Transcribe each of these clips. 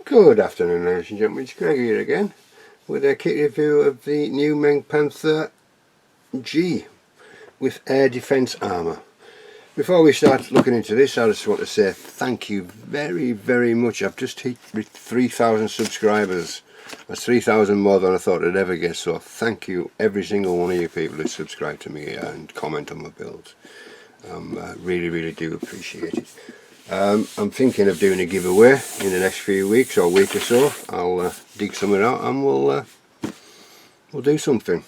Good afternoon, ladies and gentlemen, it's Greg here again with a kit review of the new Meng Panther G with air defence armour. Before we start looking into this, I just want to say thank you very much. I've just hit 3,000 subscribers. That's 3,000 more than I thought I'd ever get, so thank you every single one of you people who subscribe to me and comment on my builds. Really do appreciate it. I'm thinking of doing a giveaway in the next few weeks or week or so. I'll dig something out and we'll do something.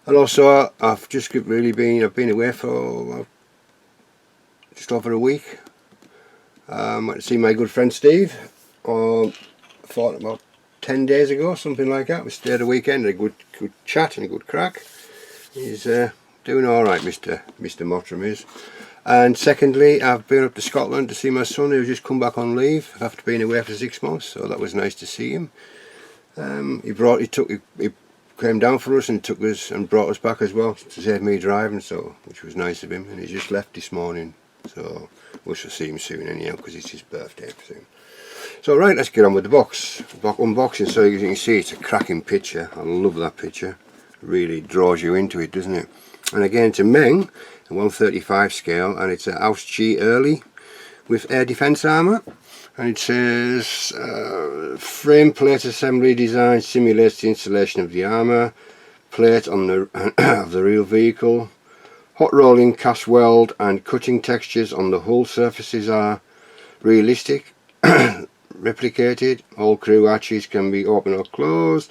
And also I've just really been away for just over a week. Went to see my good friend Steve. I thought about 10 days ago, something like that. We stayed a weekend, a good chat and a good crack. He's doing alright, Mr. Mottram is. And secondly, I've been up to Scotland to see my son who's just come back on leave after being away for 6 months, so that was nice to see him. He came down for us and took us and brought us back as well to save me driving, so which was nice of him. And he just left this morning, so we shall see him soon anyhow because it's his birthday soon. So right, let's get on with the unboxing. So as you can see, it's a cracking picture. I love that picture. It really draws you into it, doesn't it? And again, it's a Meng, a 135 scale, and it's an Ausf.G early with air defence armour. And it says frame plate assembly design simulates the installation of the armour plate on the of the real vehicle. Hot rolling, cast weld and cutting textures on the hull surfaces are realistic. Replicated. All crew hatches can be opened or closed.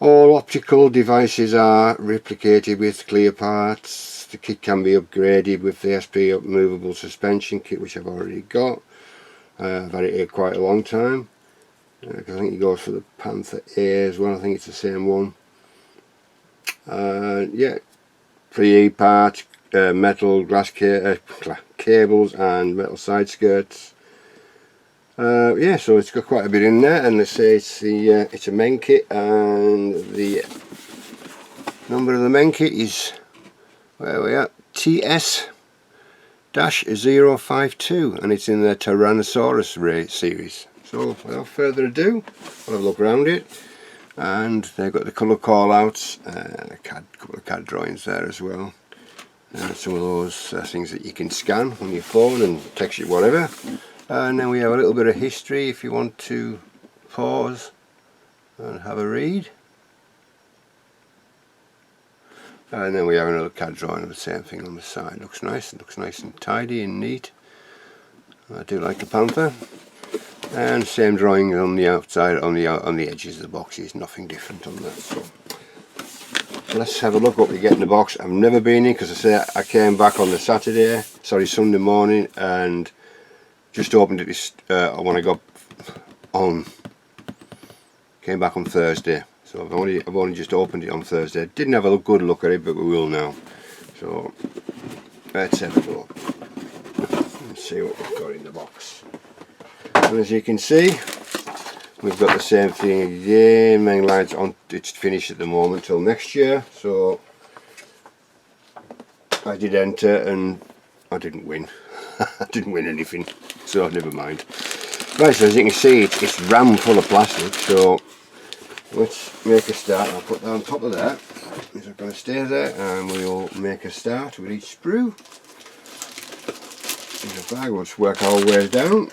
All optical devices are replicated with clear parts. The kit can be upgraded with the SP movable suspension kit, which I've already got. I've had it here quite a long time. I think it goes for the Panther A as well. I think it's the same one. Yeah, 3E parts, metal, glass cables and metal side skirts. Yeah, so it's got quite a bit in there, and let's say it's a Meng kit, and the number of the Meng kit is, where are we at, TS-052, and it's in the Tyrannosaurus series. So without further ado, I'll have a look around it, and they've got the colour call outs and a couple of CAD drawings there as well. Some of those things that you can scan on your phone and text it whatever. And then we have a little bit of history if you want to pause and have a read. And then we have another CAD drawing of the same thing on the side. Looks nice and tidy and neat. I do like the Panther. And same drawing on the outside, on the edges of the boxes. Nothing different on that. So let's have a look what we get in the box. I've never been in because I came back on the Sunday morning, and just opened it when I got on. Came back on Thursday, so I've only just opened it on Thursday. Didn't have a good look at it, but we will now. So let's have a look and see what we've got in the box. And as you can see, we've got the same thing again. Meng line's on. It's finished at the moment till next year. So I did enter and I didn't win. I didn't win anything, so never mind. Right, so as you can see, it's rammed full of plastic, so let's make a start. I'll put that on top of that. It's going to stay there, and we'll make a start with each sprue. In the bag, we'll just work our way down.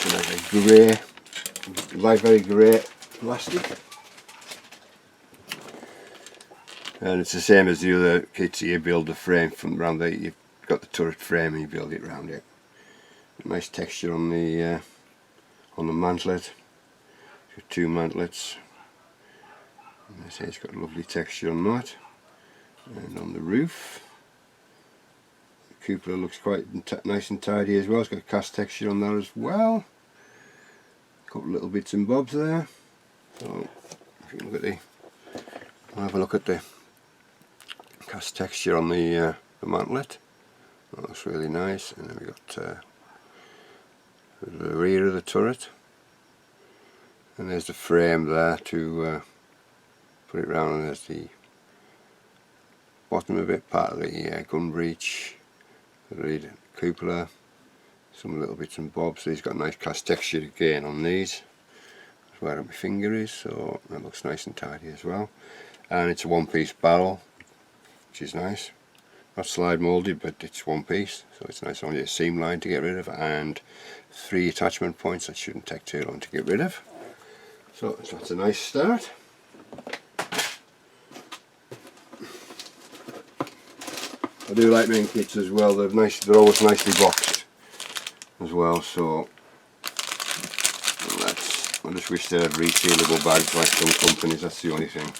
It's like a grey, very grey plastic, and it's the same as the other kits. You build the frame from around there. You've got the turret frame and you build it around it. Nice texture on the mantlet. Two mantlets. And I say it's got a lovely texture on that, and on the roof. The cupola looks quite nice and tidy as well. It's got a cast texture on that as well. Couple little bits and bobs there. So if you look at I'll have a look at the cast texture on the mantlet. That looks really nice. And then we got the rear of the turret, and there's the frame there to put it round, and there's the bottom of it, part of the gun breech, the cupola, some little bits and bobs. These got a nice cast texture again on these. That's where my finger is, so that looks nice and tidy as well. And it's a one-piece barrel, which is nice. Not slide moulded, but it's one piece, so it's nice. Only a seam line to get rid of, and 3 attachment points that shouldn't take too long to get rid of. So that's a nice start. I do like Meng kits as well. They're nice. They're always nicely boxed as well. So I just wish they had resealable bags like some companies. That's the only thing.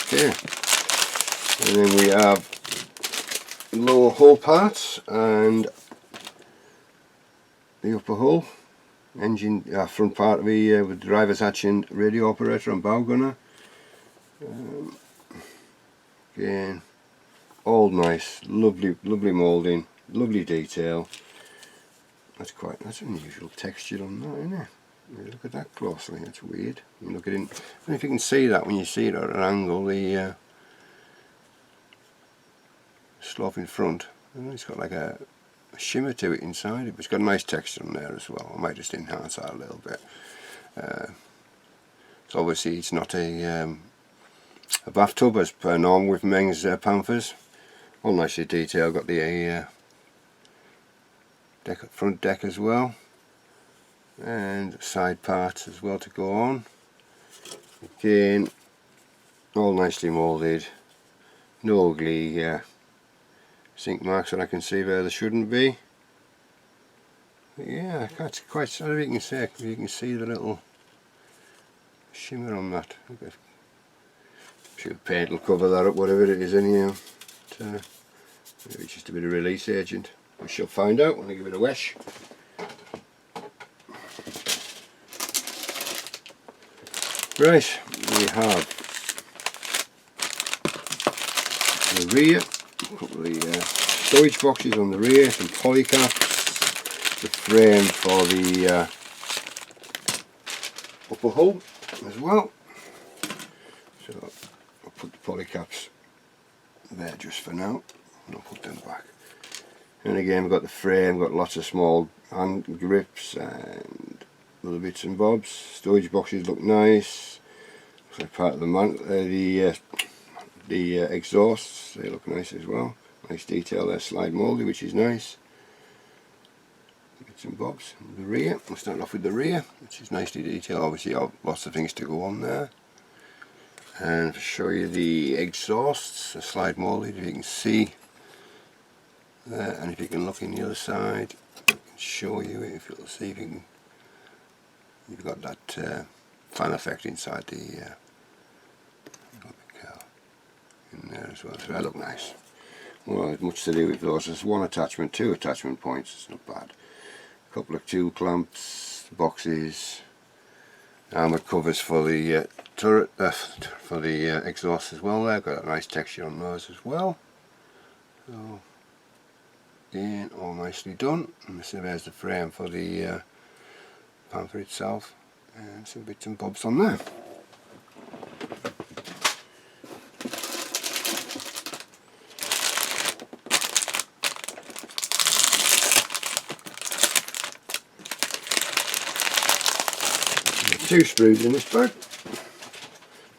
Okay. And then we have lower hull parts and the upper hull, engine, front part of the with driver's hatch and radio operator and bow gunner. Again, all nice, lovely moulding, lovely detail. That's unusual texture on that, isn't it? Look at that closely. That's weird. You look at it. I don't know if you can see that when you see it at an angle. The slope in front, it's got like a shimmer to it inside it, but it's got a nice texture on there as well. I might just enhance that a little bit. So obviously it's not a bathtub as per normal with Meng's Panthers. All nicely detailed. Got the front deck as well, and side parts as well to go on. Again, all nicely moulded. No ugly sink marks that I can see where there shouldn't be. But yeah, that's quite. I don't know if you can see. You can see the little shimmer on that. I'm sure paint will cover that up, whatever it is anyhow. Maybe it's just a bit of release agent. We shall find out when I give it a wash. Right, we have the rear. A couple of the storage boxes on the rear, some polycaps, the frame for the upper hull as well. So I'll put the polycaps there just for now, and I'll put them back. And again, we've got the frame, got lots of small hand grips and other bits and bobs. Storage boxes look nice. Looks like part of the the exhausts, they look nice as well. Nice detail there, slide moulded, which is nice. Bits and bobs. The rear, we'll start off with the rear, which is nicely detailed. Obviously, lots of things to go on there. And to show you the exhausts, the slide moulded, if you can see there, and if you can look in the other side, I can show you it. If you'll see, if you can, you've got that fan effect inside the in there as well, so they look nice. Well, there's much to do with those. There's one attachment, 2 attachment points, it's not bad. A couple of tool clamps, boxes, armoured covers for the turret, for the exhaust as well there. Got a nice texture on those as well. So, again, all nicely done. And so there's the frame for the Panther itself, and some bits and bobs on there. Two sprues in this bag.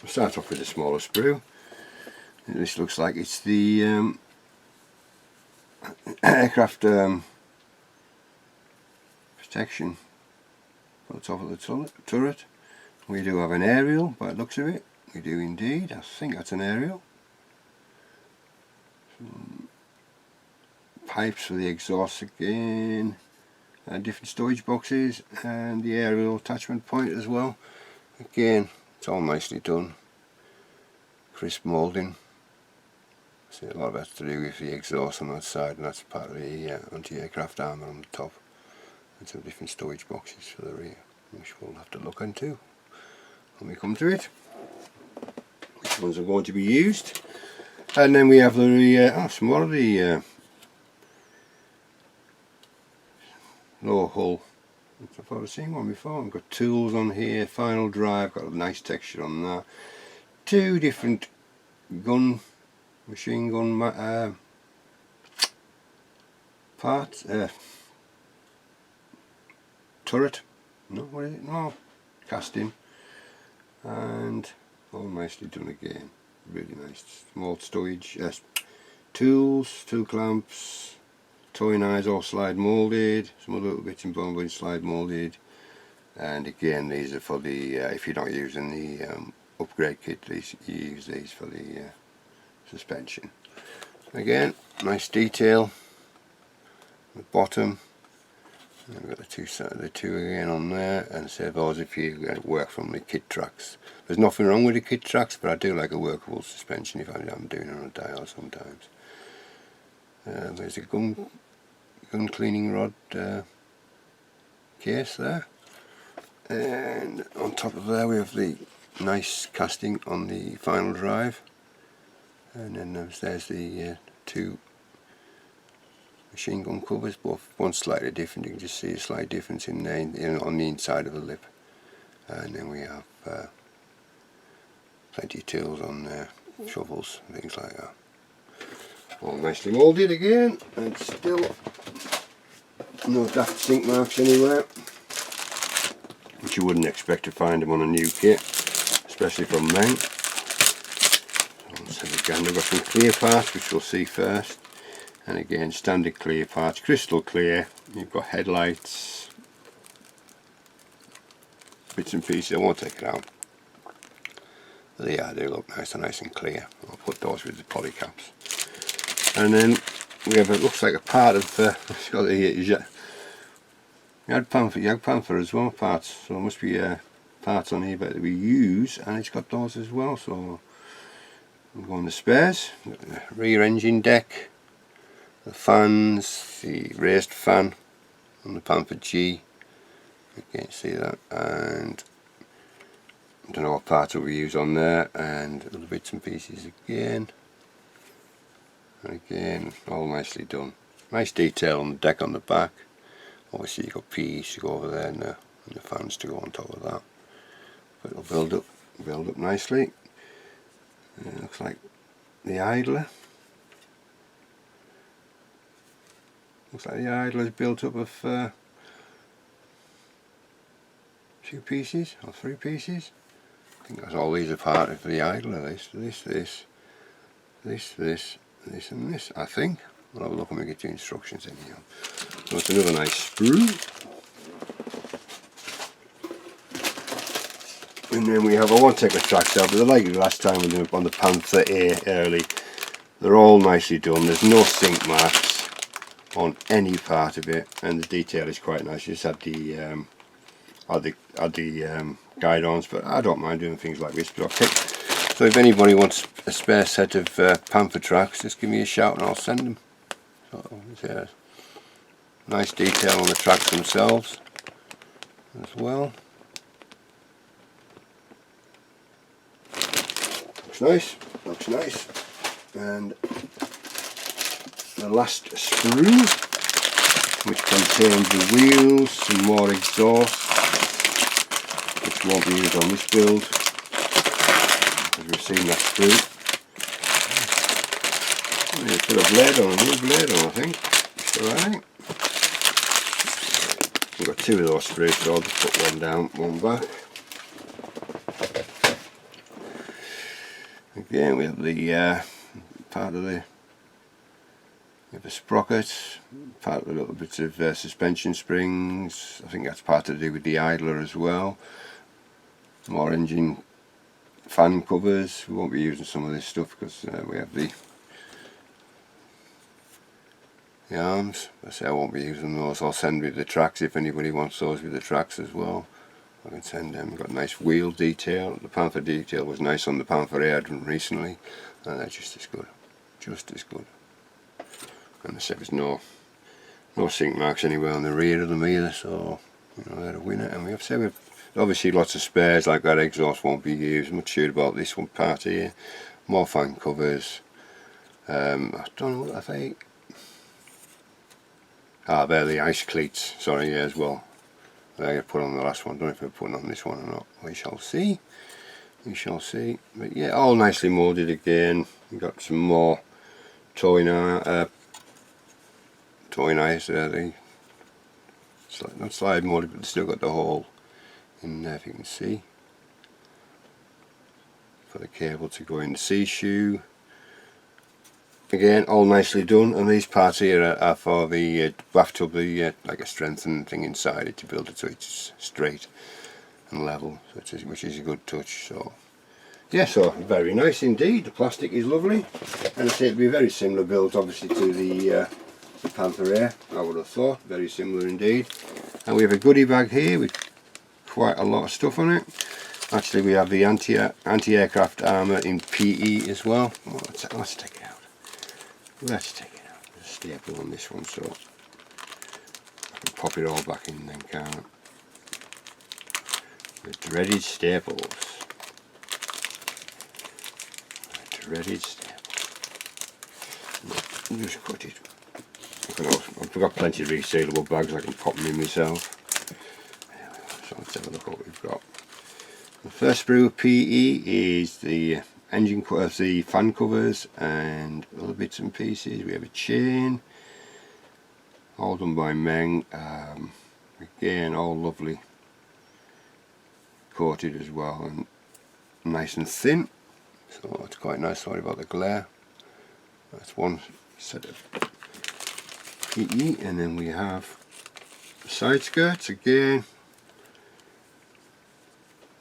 We'll start off with the smaller sprue. This looks like it's the aircraft protection on the top of the turret. We do have an aerial by the looks of it. We do indeed. I think that's an aerial. Some pipes for the exhaust again. Different storage boxes, and the aerial attachment point as well. Again, it's all nicely done. Crisp moulding. See, a lot of that's to do with the exhaust on that side, and that's part of the anti-aircraft armour on the top. And some different storage boxes for the rear, which we'll have to look into when we come to it. Which ones are going to be used. And then we have the some more of the lower hull. I thought I'd seen one before. I've got tools on here, final drive, got a nice texture on that. 2 different machine gun part, turret, no, what is it, no, casting, and all nicely done again, really nice. Small stowage, tools, tool clamps, toy knives all slide moulded, some other little bits and bobs slide moulded, and again these are for the, if you're not using the upgrade kit, you use these for the suspension. Again, nice detail at the bottom. And we've got the two again on there, and so those if you work from the kit tracks. There's nothing wrong with the kit tracks, but I do like a workable suspension if I'm doing it on a dial sometimes. There's a gun cleaning rod case there, and on top of there we have the nice casting on the final drive, and then there's the two machine gun covers, both one slightly different. You can just see a slight difference in there on the inside of the lip, and then we have plenty of tools on there, shovels, things like that. All nicely moulded again, and still no daft sink marks anywhere, which you wouldn't expect to find them on a new kit, especially from Meng. So again, we've got some clear parts which we'll see first, and again standard clear parts, crystal clear. You've got headlights, bits and pieces. I won't take it out, but yeah, they look nice and clear. I'll put those with the poly caps. And then we have, it looks like a part of it's got the Panther as well, parts, so there must be parts on here that we use, and it's got those as well. So we'll go on the spares, the rear engine deck, the fans, the raised fan on the Panther G, you can't see that, and I don't know what parts we use on there, and little bits and pieces again. And again, all nicely done. Nice detail on the deck on the back. Obviously you've got PEs to go over there, and the fans to go on top of that. But it'll build up nicely. It looks like the idler. Looks like the idler is built up of 2 pieces or 3 pieces. I think that's all these are part of the idler. This, and this, I think. We'll have a look when we get to instructions anyhow. So it's another nice sprue. And then we have, I won't take the tracks out, but they're like the last time we did on the Panther A early. They're all nicely done. There's no sink marks on any part of it, and the detail is quite nice. You just had the guide-ons, but I don't mind doing things like this. But okay. So if anybody wants a spare set of Panther tracks, just give me a shout and I'll send them. So yeah, nice detail on the tracks themselves as well. Looks nice. And the last sprue, which contains the wheels, some more exhaust, which won't be used on this build, as we've seen that sprue. Put a blade on, a new blade on, I think. It's alright. We've got 2 of those sprues, so I'll just put one down, one back. Again, we have the part of the sprocket, part of the little bits of suspension springs. I think that's part to do with the idler as well. More engine fan covers. We won't be using some of this stuff because we have the arms. I won't be using those. I'll send with the tracks if anybody wants those with the tracks as well. I can send them. We've got nice wheel detail. The Panther detail was nice on the Panther I had recently, and they're just as good. And there's no sink marks anywhere on the rear of them either, so you know they're a winner. And we've obviously lots of spares, like that exhaust won't be used. I'm not sure about this one part here. More fan covers. I don't know what I think. Ah, they're the ice cleats, sorry, yeah, as well. They're put on the last one. Don't know if we're putting on this one or not. We shall see. we shall see. But yeah, all nicely moulded again. We've got some more towing eyes there. Not slide molded, but still got the hole in there, if you can see, for the cable to go in the C-shoe. Again, all nicely done, and these parts here are for the bathtub, like a strengthening thing inside it to build it so it's straight and level, which is a good touch. So yeah, so very nice indeed. The plastic is lovely, and I say it'd be a very similar build obviously to the Panther Air, I would have thought. Very similar indeed. And we have a goodie bag here with quite a lot of stuff on it. Actually, we have the anti-aircraft armour in PE as well. Oh, let's take it out. Let's take it out. There's a staple on this one, so I can pop it all back in then, can't I? The dreaded staples. The dreaded staples. Just cut it. I've got plenty of resealable bags, I can pop them in myself. So let's have a look what we've got. The first sprue PE is the engine covers, the fan covers, and other bits and pieces. We have a chain, all done by Meng. Again, all lovely, coated as well, and nice and thin. So it's quite nice. Sorry about the glare. That's one set of PE, and then we have side skirts again,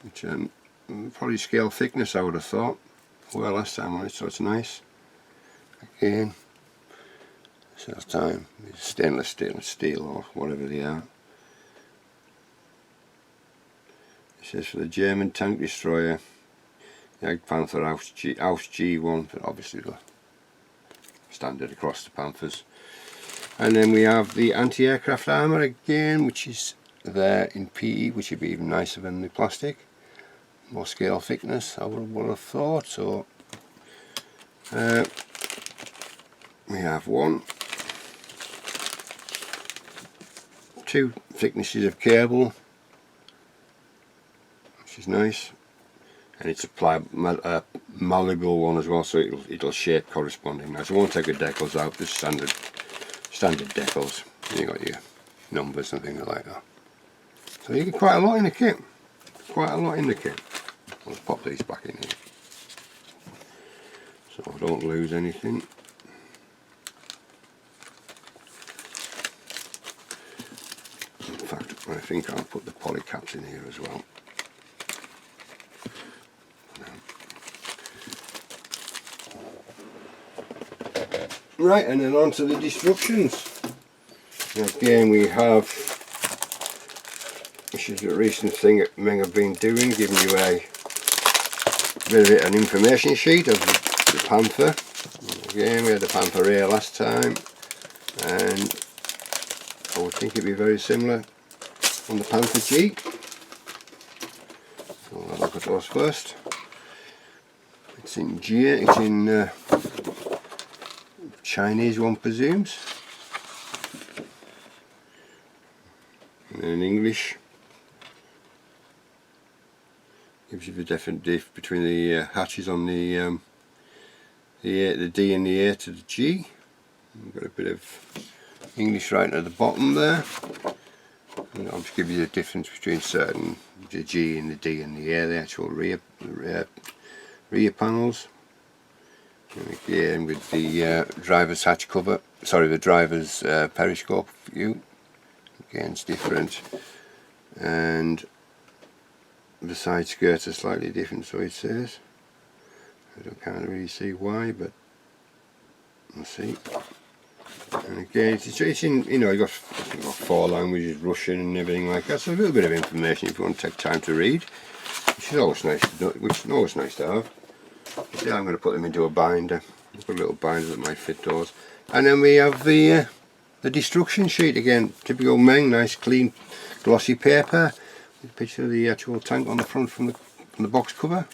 which probably scale thickness I would have thought. Well, last time on it, so it's nice. Again, this time it's stainless steel or whatever they are. It says for the German tank destroyer, the Panther Ausf.G one, but obviously the standard across the Panthers. And then we have the anti-aircraft armour again, which is there in PE, which would be even nicer than the plastic. More scale thickness, I would have thought. So we have two thicknesses of cable, which is nice, and it's a malleable one as well, so it'll shape corresponding. Now, so I won't take the decals out, just standard decals. You got your numbers and things like that. So you get quite a lot in the kit. Quite a lot in the kit. Let's pop these back in here, so I don't lose anything. In fact, I think I'll put the poly caps in here as well. Right, and then on to the destructions. Again, we have, this is a recent thing that Meng have been doing, giving you a bit of an information sheet of the Panther. Again, we had the Panther Air last time, and I would think it'd be very similar on the Panther G. So we'll have a look at those first. It's in G, it's in Chinese, one presumes, and then in English. Gives you the definite diff between the hatches on the D and the A to the G. We've got a bit of English writing at the bottom there. And I'll just give you the difference between certain the G and the D and the A, the actual rear panels. And again with the driver's hatch cover, sorry, the driver's periscope view. Again, it's different, and the side skirts are slightly different, so it says. I can't really see why, but we'll see. And again, it's in, you know, you've got 4 languages, Russian and everything like that, so a little bit of information if you want to take time to read, which is always nice to have. Yeah, I'm going to put them into a binder. I've got a little binder that might fit those. And then we have the destruction sheet again, typical Meng, nice clean glossy paper. Picture of the actual tank on the front from the box cover.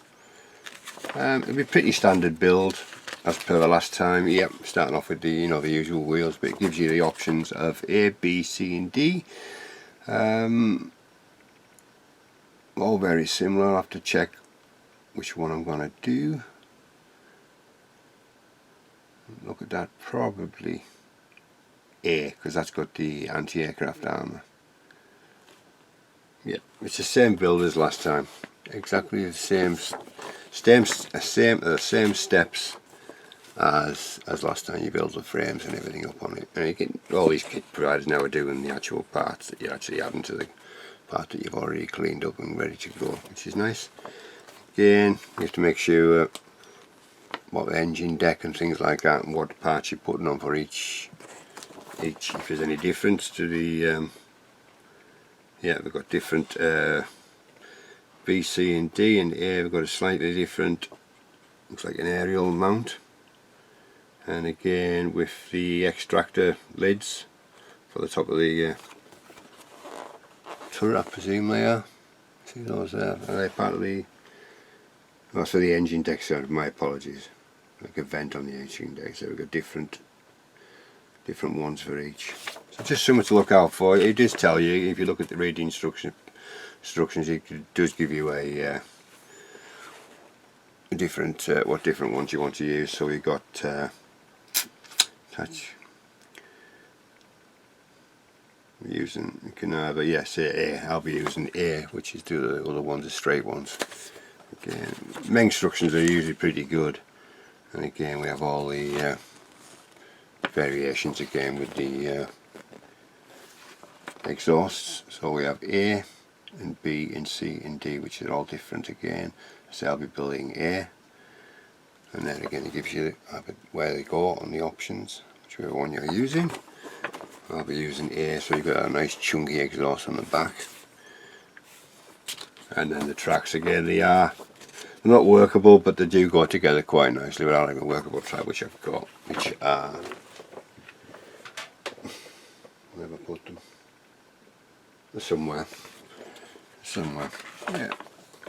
It'll be pretty standard build as per the last time. Yep, starting off with the the usual wheels, but it gives you the options of A, B, C, and D. All very similar. I'll have to check which one I'm going to do. Look at that, probably A, because that's got the anti-aircraft armour. Yeah, it's the same build as last time, exactly the same steps as last time. You build the frames and everything up on it, and you get all these kit providers now are doing the actual parts that you're actually adding to the part that you've already cleaned up and ready to go, which is nice. Again, you have to make sure what the engine deck and things like that, and what parts you're putting on for each if there's any difference to the yeah, we've got different B, C and D, and A we've got a slightly different, looks like an aerial mount. And again with the extractor lids for the top of the turret, I presume they are. See those there? Are they part of the... Oh, so the engine deck side, my apologies. Like a vent on the engine deck, so we've got different ones for each. So just something to look out for. It does tell you, if you look at the read instructions, it does give you a different what different ones you want to use. So we've got touch. We're using, you can either, yes, A. I'll be using A, which is the other ones, the straight ones. Again, Meng instructions are usually pretty good. And again, we have all the variations again with the exhausts. So we have A and B and C and D, which are all different again. So I'll be building A, and then again it gives you where they go on the options, whichever one you're using. I'll be using A, so you've got a nice chunky exhaust on the back. And then the tracks again, they're not workable, but they do go together quite nicely without having a workable track, which I've got, which are, where have I put them? They're somewhere, yeah.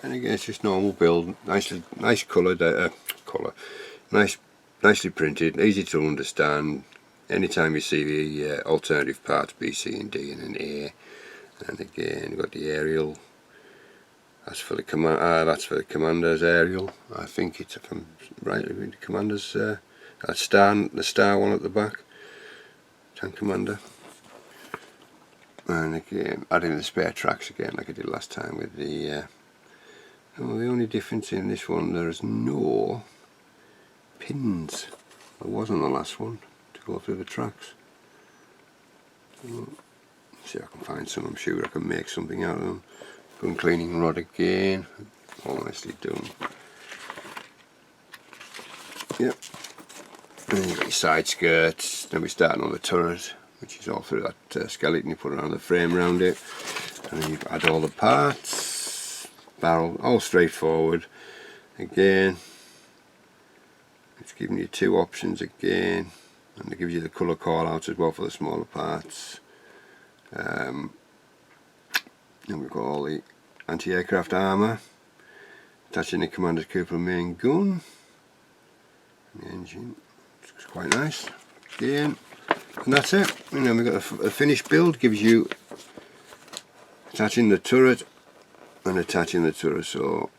And again, it's just normal build, nice colour, nicely printed, easy to understand. Anytime you see the alternative parts, B, C and D and an A, and again you've got the aerial. That's for the that's for the commander's aerial. I think it's, if I'm right, the commander's the star one at the back, tank commander. And again, adding the spare tracks again, like I did last time with the. Oh, the only difference in this one, there is no pins. There was on the last one to go through the tracks. Let's see if I can find some. I'm sure I can make something out of them. Gun cleaning rod again, all nicely done. Yep. And then you've got your side skirts. Then we start on the turret, which is all through that skeleton. You put it on the frame around it, and then you add all the parts. Barrel, all straightforward. Again, it's giving you two options again, and it gives you the colour call outs as well for the smaller parts. And we've got all the anti-aircraft armour, attaching the commander's Cooper main gun. The engine, it's quite nice. Again, and that's it. And then we've got a finished build, gives you attaching the turret and attaching the turret. So,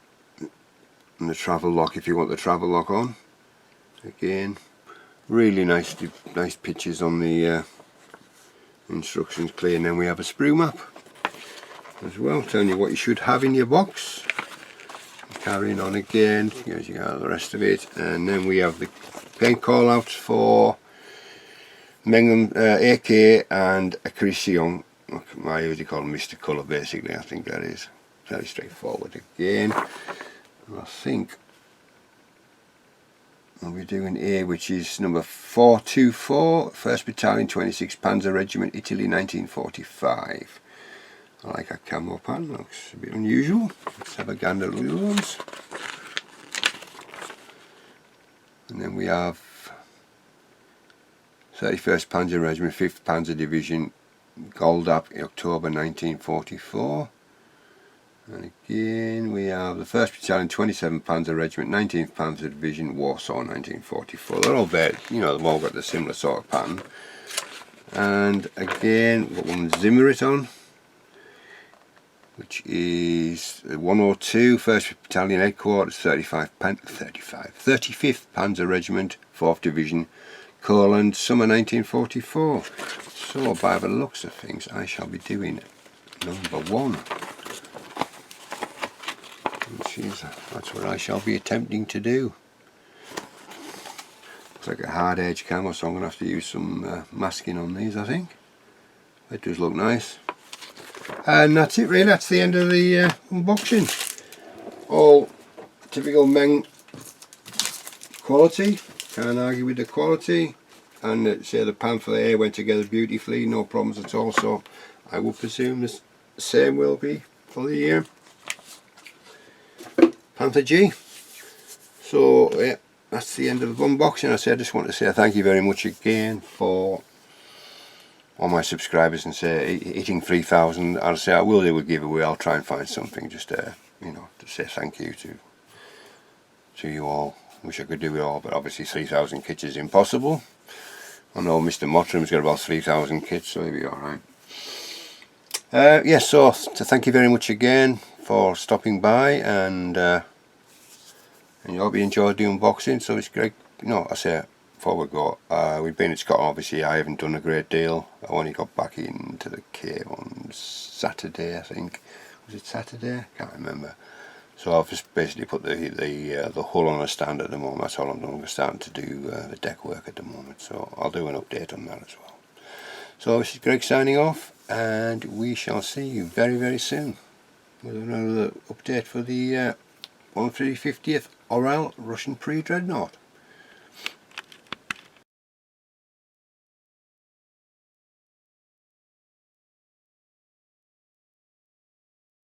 and the travel lock if you want the travel lock on. Again, really nice pictures on the instructions, clear. And then we have a sprue map as well, telling you what you should have in your box. Carrying on again, as you got the rest of it, and then we have the paint call outs for Meng, AK and Acrision. I usually call them Mr. Colour basically. I think that is very straightforward again. And I think I'll be doing A, which is number 424, 1st Battalion, 26th Panzer Regiment, Italy, 1945. I like a camo pattern, looks a bit unusual. Let's have a gander at the other ones. And then we have 31st Panzer Regiment, 5th Panzer Division, Goldap, October 1944. And again we have the 1st Battalion, 27th Panzer Regiment, 19th Panzer Division, Warsaw 1944. They're all there, you know, they've all got the similar sort of pattern. And again, we've got one Zimmer it on. which is 102 1st Battalion Headquarters, 35th Panzer Regiment, 4th Division, Courland, summer 1944. So by the looks of things I shall be doing number 1, which is, that's what I shall be attempting to do. Looks like a hard edge camera, so I'm going to have to use some masking on these, I think. It does look nice. And that's it really, that's the end of the unboxing. All typical Meng quality, can't argue with the quality, and say the Panther there went together beautifully, no problems at all, so I would presume the same will be for the Panther G. So yeah, that's the end of the unboxing. I just want to say thank you very much again for all my subscribers, and say hitting 3,000. I'll say I will do a giveaway. I'll try and find something just you know, to say thank you to you all. Wish I could do it all, but obviously 3,000 kits is impossible. I know Mr. Mottram's got about 3,000 kits, so he'll be alright. Yes, so to thank you very much again for stopping by, and you hope you enjoyed the unboxing. So it's great, you know, I say before we go, we've been in Scotland, obviously I haven't done a great deal. I only got back into the cave on Saturday, I think. Was it Saturday? Can't remember. So I've just basically put the hull on a stand at the moment. That's all I'm doing. We're starting to do the deck work at the moment, so I'll do an update on that as well. So this is Greg signing off, and we shall see you very, very soon with another update for the 150th Oral Russian Pre-Dreadnought.